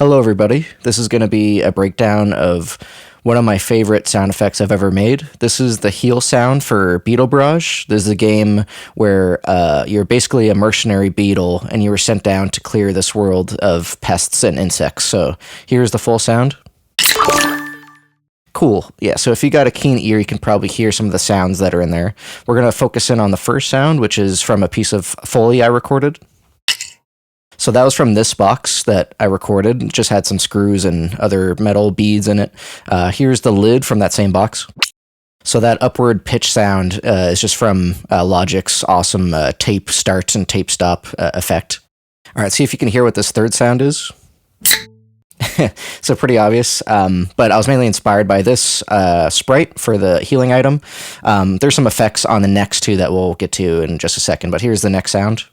Hello, everybody. This is going to be a breakdown of one of my favorite sound effects I've ever made. This is the heel sound for Beetle Barrage. This is a game where you're basically a mercenary beetle and you were sent down to clear this world of pests and insects. So here's the full sound. Cool. Yeah, so if you got a keen ear, you can probably hear some of the sounds that are in there. We're going to focus in on the first sound, which is from a piece of Foley I recorded. So that was from this box that I recorded. It just had some screws and other metal beads in it. Here's the lid from that same box. So that upward pitch sound is just from Logic's awesome tape start and tape stop effect. All right, see if you can hear what this third sound is. So pretty obvious, but I was mainly inspired by this sprite for the healing item. There's some effects on the next two that we'll get to in just a second, but here's the next sound.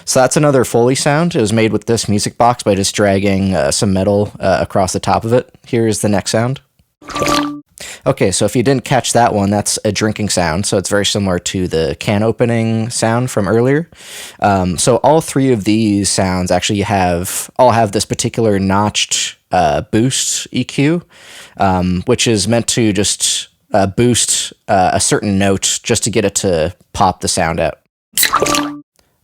So that's another Foley sound. It was made with this music box by just dragging some metal across the top of it. Here's the next sound. Okay, so if you didn't catch that one, that's a drinking sound. So it's very similar to the can opening sound from earlier. So all three of these sounds actually all have this particular notched boost EQ, which is meant to just boost a certain note just to get it to pop the sound out.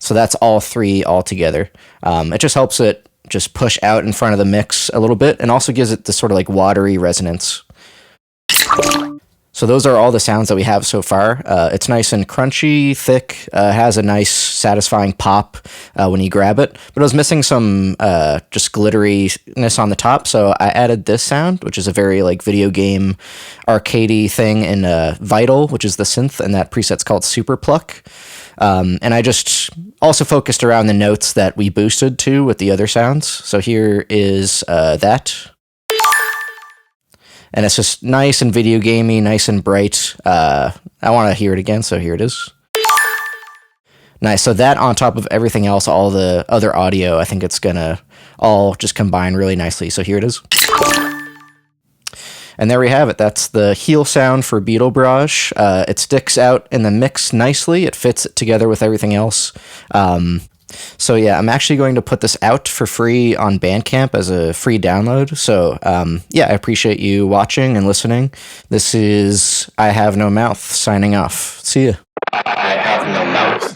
So that's all three all together. It just helps it just push out in front of the mix a little bit and also gives it this sort of like watery resonance. So those are all the sounds that we have so far. It's nice and crunchy, thick, has a nice satisfying pop when you grab it, but it was missing some just glitteriness on the top, so I added this sound, which is a very like video game arcadey thing in Vital, which is the synth, and that preset's called Super Pluck. And I just also focused around the notes that we boosted to with the other sounds. So here is that. And it's just nice and video gamey, nice and bright. I want to hear it again, so here it is. Nice. So that on top of everything else, all the other audio, I think it's going to all just combine really nicely. So here it is. And there we have it. That's the heel sound for Beetle Barrage. It sticks out in the mix nicely. It fits together with everything else. So yeah, I'm actually going to put this out for free on Bandcamp as a free download. So yeah, I appreciate you watching and listening. This is I Have No Mouth signing off. See ya. I have no mouth.